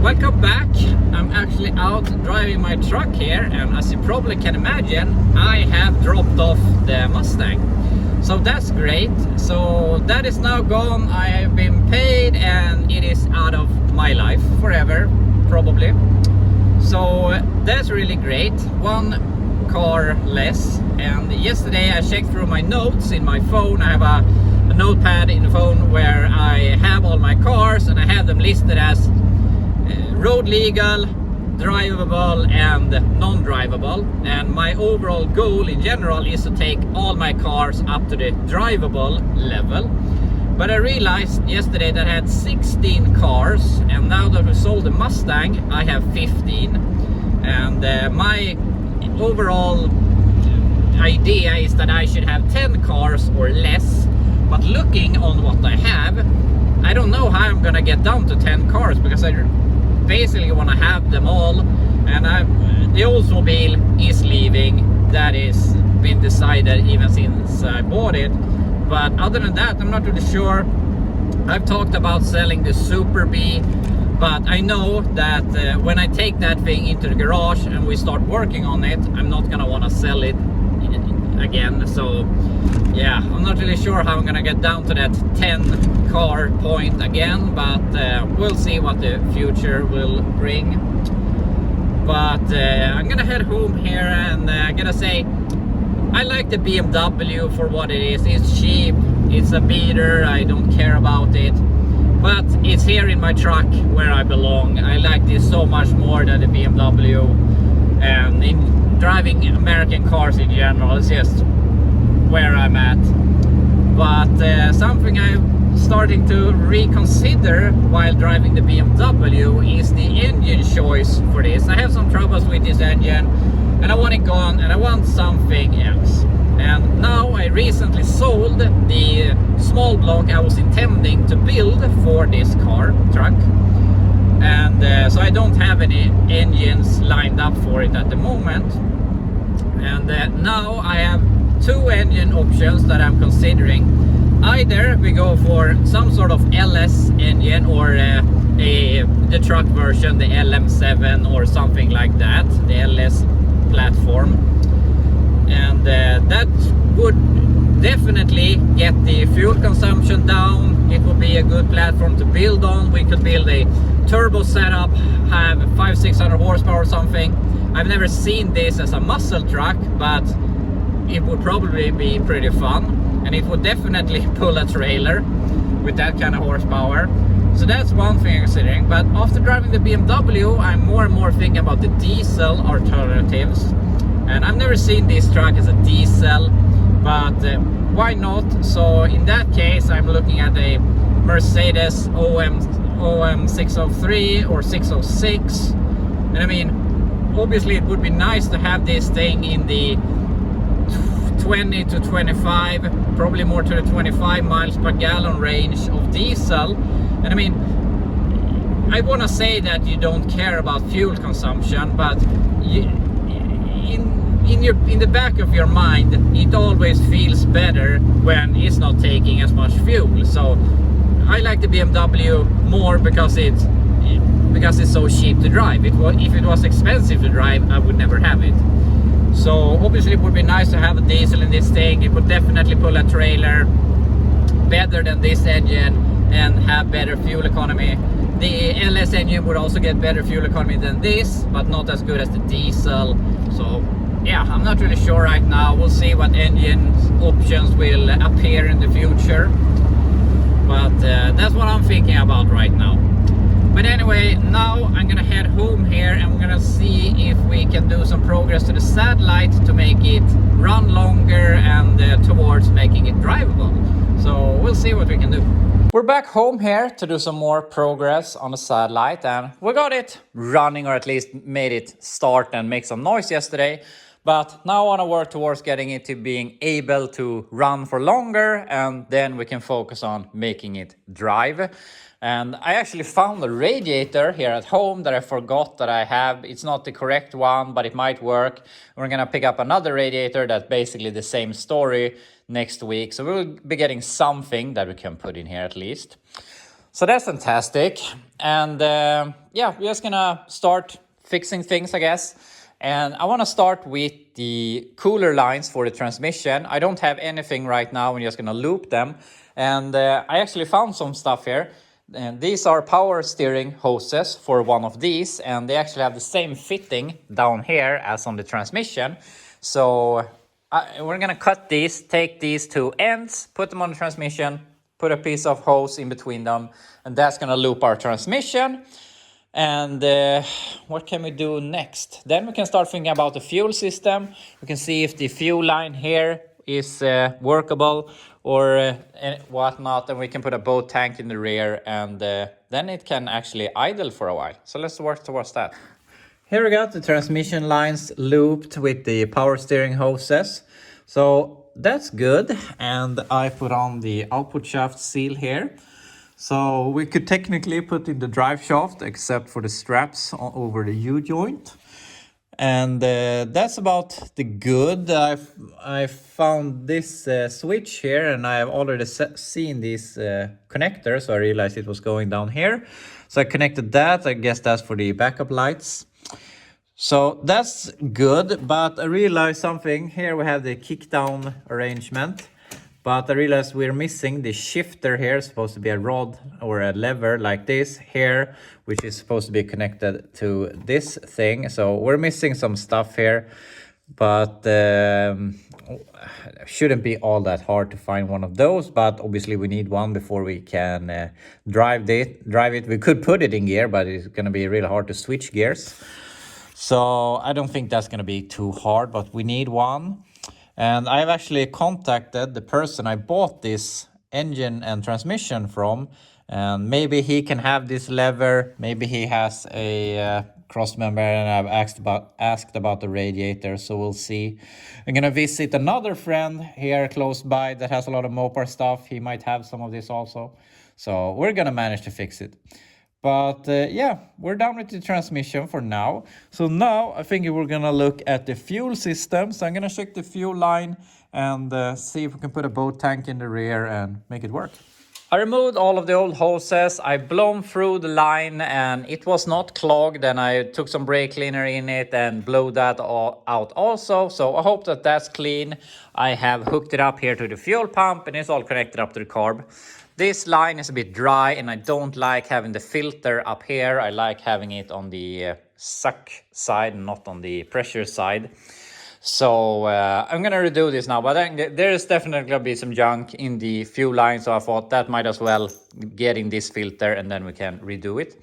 Welcome back. I'm actually out driving my truck here, and as you probably can imagine, I have dropped off the Mustang. So that's great. So that is now gone. I have been paid and it is out of my life forever, probably. So that's really great. One car less. And yesterday I checked through my notes in my phone. I have a notepad in the phone where I have all my cars, and I have them listed as road legal, drivable and non-drivable. And my overall goal in general is to take all my cars up to the drivable level. But I realized yesterday that I had 16 cars, and now that we sold the Mustang I have 15. And my overall idea is that I should have 10 cars or less. But looking on what I have, I don't know how I'm gonna get down to 10 cars, because I basically want to have them all. And the Oldsmobile is leaving. That is been decided even since I bought it. But other than that, I'm not really sure. I've talked about selling the Super B, but I know that when I take that thing into the garage and we start working on it, I'm not gonna want to sell it again. So yeah, I'm not really sure how I'm gonna get down to that 10 car point again, but we'll see what the future will bring. But I'm gonna head home here, and I gotta say, I like the BMW for what it is. It's cheap, it's a beater, I don't care about it, but it's here in my truck where I belong. I like this so much more than the BMW, and in driving American cars in general, it's just where I'm at. But something I'm starting to reconsider while driving the BMW is the engine choice for this. I have some troubles with this engine, and I want it gone, and I want something else. And now I recently sold the small block I was intending to build for this truck, and so I don't have any engines lined up for it at the moment. And now I have two engine options that I'm considering. Either we go for some sort of LS engine, or the truck version, the LM7 or something like that, the LS platform. And that would definitely get the fuel consumption down. It would be a good platform to build on. We could build a turbo setup, have 500-600 horsepower or something. I've never seen this as a muscle truck, but it would probably be pretty fun. And it would definitely pull a trailer with that kind of horsepower. So that's one thing I'm considering. But after driving the BMW, I'm more and more thinking about the diesel alternatives. And I've never seen this truck as a diesel, but why not? So in that case, I'm looking at a Mercedes OM 603 or 606. And I mean, obviously it would be nice to have this thing in the 20 to 25, probably more to the 25 miles per gallon range of diesel. And I mean, I want to say that you don't care about fuel consumption, but in the back of your mind, it always feels better when it's not taking as much fuel. So I like the BMW more because it's so cheap to drive. If it was expensive to drive, I would never have it. So obviously it would be nice to have a diesel in this thing. It would definitely pull a trailer better than this engine and have better fuel economy. The LS engine would also get better fuel economy than this, but not as good as the diesel. So yeah, I'm not really sure right now. We'll see what engine options will appear in the future. But that's what I'm thinking about right now. But anyway, now I'm gonna head home here, and we're gonna see if we can do some progress to the satellite to make it run longer and towards making it drivable. So we'll see what we can do. We're back home here to do some more progress on the satellite, and we got it running, or at least made it start and make some noise yesterday. But now I want to work towards getting it to being able to run for longer, and then we can focus on making it drive. And I actually found a radiator here at home that I forgot that I have. It's not the correct one, but it might work. We're gonna pick up another radiator that's basically the same story next week. So we'll be getting something that we can put in here at least. So that's fantastic. And yeah, we're just gonna start fixing things, I guess. And I want to start with the cooler lines for the transmission. I don't have anything right now. I'm just gonna loop them. And I actually found some stuff here. And these are power steering hoses for one of these, and they actually have the same fitting down here as on the transmission. So we're gonna cut these, take these two ends, put them on the transmission, put a piece of hose in between them, and that's gonna loop our transmission. And what can we do next? Then we can start thinking about the fuel system. We can see if the fuel line here is workable or whatnot, and we can put a boat tank in the rear, and then it can actually idle for a while. So let's work towards that. Here we got the transmission lines looped with the power steering hoses. So that's good, and I put on the output shaft seal here. So we could technically put in the drive shaft except for the straps over the U-joint. And that's about the good. I found this switch here, and I've already seen these connectors, so I realized it was going down here. So I connected that. I guess that's for the backup lights. So that's good, but I realized something. Here we have the kick down arrangement. But I realized we're missing the shifter here. It's supposed to be a rod or a lever like this here, which is supposed to be connected to this thing. So we're missing some stuff here, but shouldn't be all that hard to find one of those. But obviously we need one before we can drive it. We could put it in gear, but it's going to be really hard to switch gears. So I don't think that's going to be too hard, but we need one. And I've actually contacted the person I bought this engine and transmission from, and maybe he can have this lever. Maybe he has a cross member, and I've asked about the radiator, so we'll see. I'm gonna visit another friend here close by that has a lot of Mopar stuff. He might have some of this also, so we're gonna manage to fix it. But yeah, we're done with the transmission for now. So now I think we're gonna look at the fuel system. So I'm gonna check the fuel line and see if we can put a boat tank in the rear and make it work. I removed all of the old hoses. I blown through the line and it was not clogged, and I took some brake cleaner in it and blew that all out also. So I hope that that's clean. I have hooked it up here to the fuel pump, and it's all connected up to the carb. This line is a bit dry, and I don't like having the filter up here. I like having it on the suck side, not on the pressure side. So I'm gonna redo this now, but there is definitely gonna be some junk in the fuel line, so I thought that might as well get in this filter, and then we can redo it.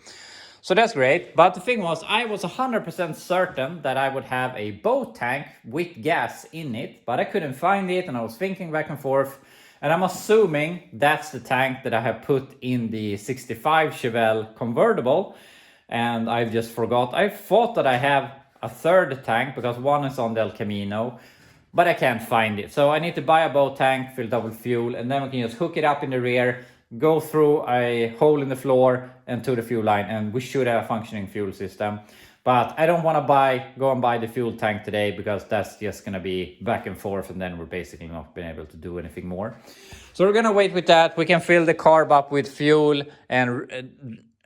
So that's great. But the thing was, I was 100% certain that I would have a boat tank with gas in it, but I couldn't find it, and I was thinking back and forth. And I'm assuming that's the tank that I have put in the 65 Chevelle convertible. And I've just forgot. I thought that I have a third tank because one is on the El Camino, but I can't find it. So I need to buy a boat tank, fill double fuel, and then we can just hook it up in the rear, go through a hole in the floor and to the fuel line, and we should have a functioning fuel system. But I don't want to go and buy the fuel tank today, because that's just going to be back and forth, and then we're basically not being able to do anything more. So we're going to wait with that. We can fill the carb up with fuel and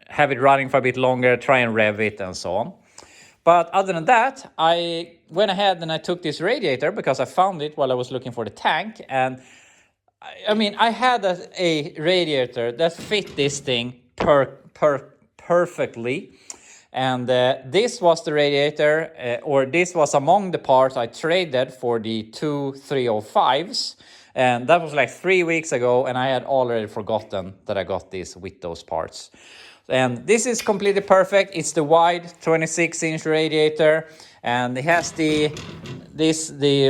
have it running for a bit longer, try and rev it and so on. But other than that, I went ahead and I took this radiator because I found it while I was looking for the tank. And I mean, I had a radiator that fit this thing perfectly. And this was the radiator, or this was among the parts I traded for the two 305s. And that was like 3 weeks ago, and I had already forgotten that I got this with those parts. And this is completely perfect. It's the wide 26-inch radiator, and it has the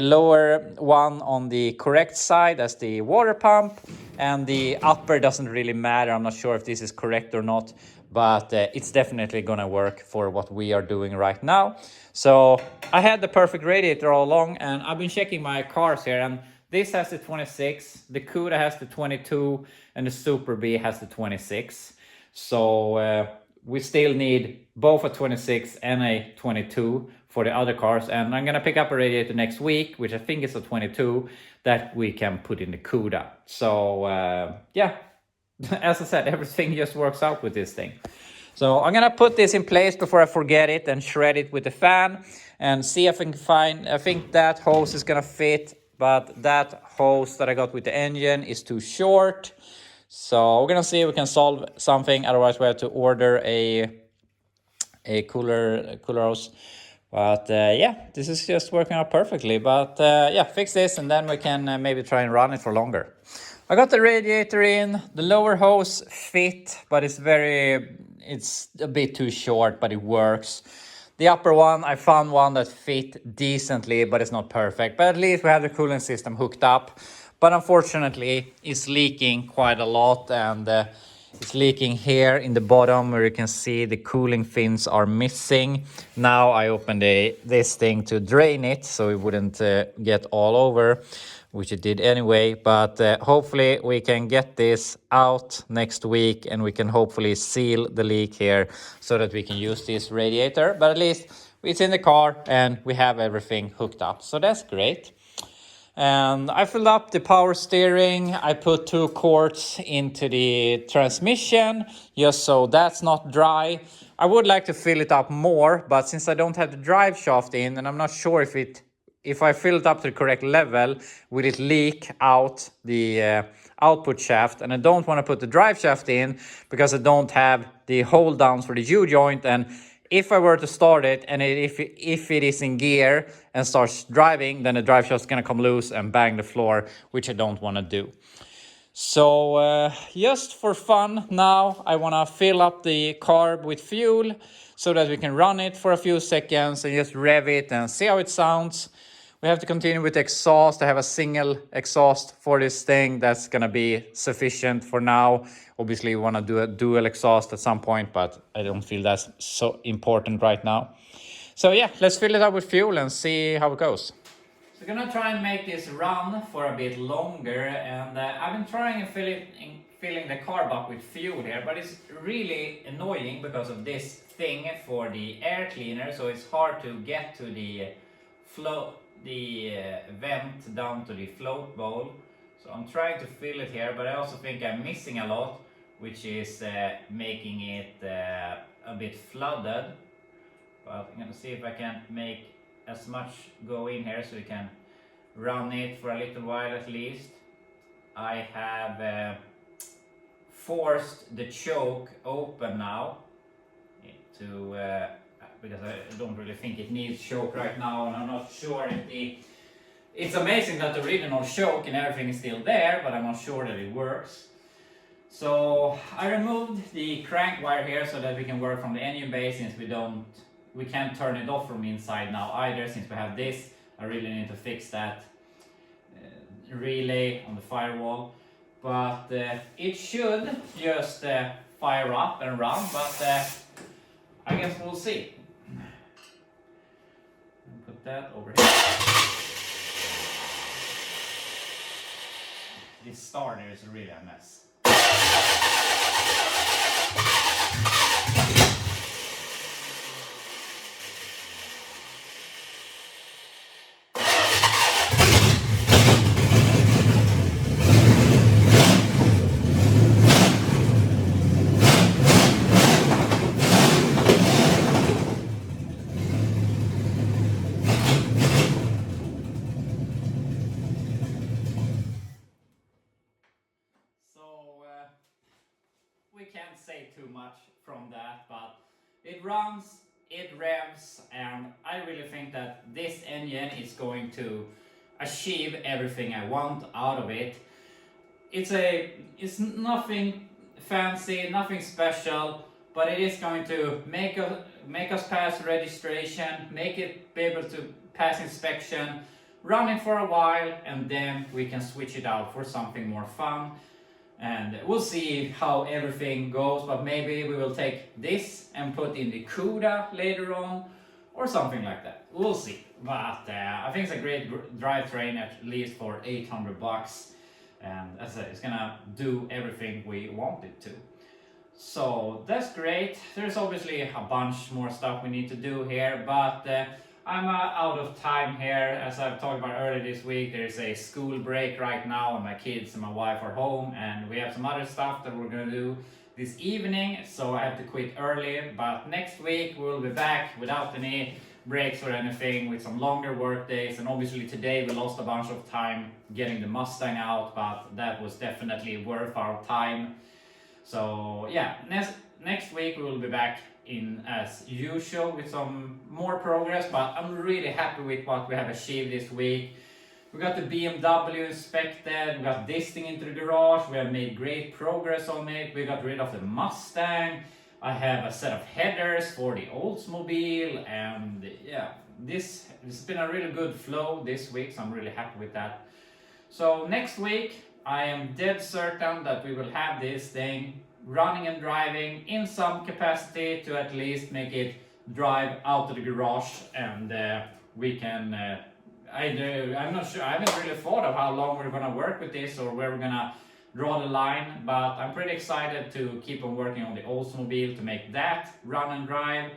lower one on the correct side as the water pump, and the upper doesn't really matter. I'm not sure if this is correct or not, but it's definitely gonna work for what we are doing right now. So I had the perfect radiator all along, and I've been checking my cars here, and this has the 26, the Cuda has the 22, and the Super B has the 26. So we still need both a 26 and a 22 for the other cars, and I'm gonna pick up a radiator next week, which I think is a 22, that we can put in the Cuda. So yeah, as I said, everything just works out with this thing. So I'm gonna put this in place before I forget it and shred it with the fan and see if I can find, I think that hose is gonna fit, but that hose that I got with the engine is too short. So we're gonna see if we can solve something. Otherwise we have to order a cooler hose. But yeah, this is just working out perfectly. But yeah, fix this and then we can maybe try and run it for longer. I got the radiator in. The lower hose fit, but it's a bit too short, but it works. The upper one, I found one that fit decently, but it's not perfect. But at least we have the cooling system hooked up. But unfortunately, it's leaking quite a lot, and it's leaking here in the bottom where you can see the cooling fins are missing. Now I opened this thing to drain it so it wouldn't get all over, which it did anyway. But hopefully we can get this out next week and we can hopefully seal the leak here so that we can use this radiator. But at least it's in the car and we have everything hooked up. So that's great. And I filled up the power steering. I put 2 quarts into the transmission just so that's not dry. I would like to fill it up more, but since I don't have the drive shaft in and I'm not sure if I fill it up to the correct level, will it leak out the output shaft? And I don't want to put the drive shaft in because I don't have the hold downs for the U-joint. And if I were to start it and if it is in gear and starts driving, then the drive shaft is going to come loose and bang the floor, which I don't want to do. So just for fun now, I want to fill up the carb with fuel so that we can run it for a few seconds and just rev it and see how it sounds. We have to continue with the exhaust. I have a single exhaust for this thing. That's going to be sufficient for now. Obviously, we want to do a dual exhaust at some point, but I don't feel that's so important right now. So yeah, let's fill it up with fuel and see how it goes. So I'm gonna try and make this run for a bit longer, and I've been trying and filling the carb up with fuel here, but it's really annoying because of this thing for the air cleaner, so it's hard to get to the vent down to the float bowl. So I'm trying to fill it here, but I also think I'm missing a lot, which is making it a bit flooded. But I'm gonna see if I can make as much go in here so we can run it for a little while at least. I have forced the choke open now to because I don't really think it needs choke right now, and I'm not sure if it's amazing that the original choke and everything is still there, but I'm not sure that it works. So I removed the crank wire here so that we can work from the engine bay, since we can't turn it off from inside now either, since we have this. I really need to fix that relay on the firewall, but it should just fire up and run, but I guess we'll see. Put that over here. This starter is really a mess. We can't say too much from that, but it runs, it revs, and I really think that this engine is going to achieve everything I want out of it. It's nothing fancy, nothing special, but it is going to make us pass registration, make it be able to pass inspection, run it for a while, and then we can switch it out for something more fun. And we'll see how everything goes, but maybe we will take this and put in the CUDA later on, or something like that. We'll see. But I think it's a great drivetrain, at least for 800 bucks. And as I said, it's gonna do everything we want it to. So that's great. There's obviously a bunch more stuff we need to do here, but I'm out of time here. As I've talked about earlier this week, there's a school break right now, and my kids and my wife are home, and we have some other stuff that we're gonna do this evening, so I have to quit early. But next week we'll be back without any breaks or anything, with some longer work days. And obviously today we lost a bunch of time getting the Mustang out, but that was definitely worth our time. So yeah, next week we will be back in as usual with some more progress, but I'm really happy with what we have achieved this week. We got the BMW inspected, we got this thing into the garage, we have made great progress on it, we got rid of the Mustang, I have a set of headers for the Oldsmobile, and yeah, this has been a really good flow this week, so I'm really happy with that. So next week I am dead certain that we will have this thing running and driving in some capacity to at least make it drive out of the garage, and we can I'm not sure, I haven't really thought of how long we're gonna work with this or where we're gonna draw the line, but I'm pretty excited to keep on working on the Oldsmobile to make that run and drive.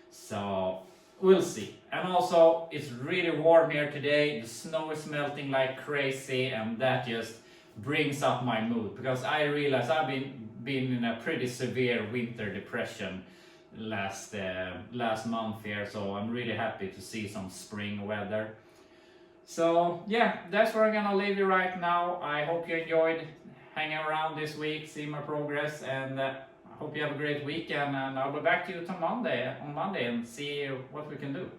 So we'll see. And also, it's really warm here today, the snow is melting like crazy, and that just brings up my mood, because I realize I've been in a pretty severe winter depression last month here, so I'm really happy to see some spring weather. So yeah, that's where I'm gonna leave you right now. I hope you enjoyed hanging around this week, see my progress, and I hope you have a great weekend, and I'll be back to you on Monday and see what we can do.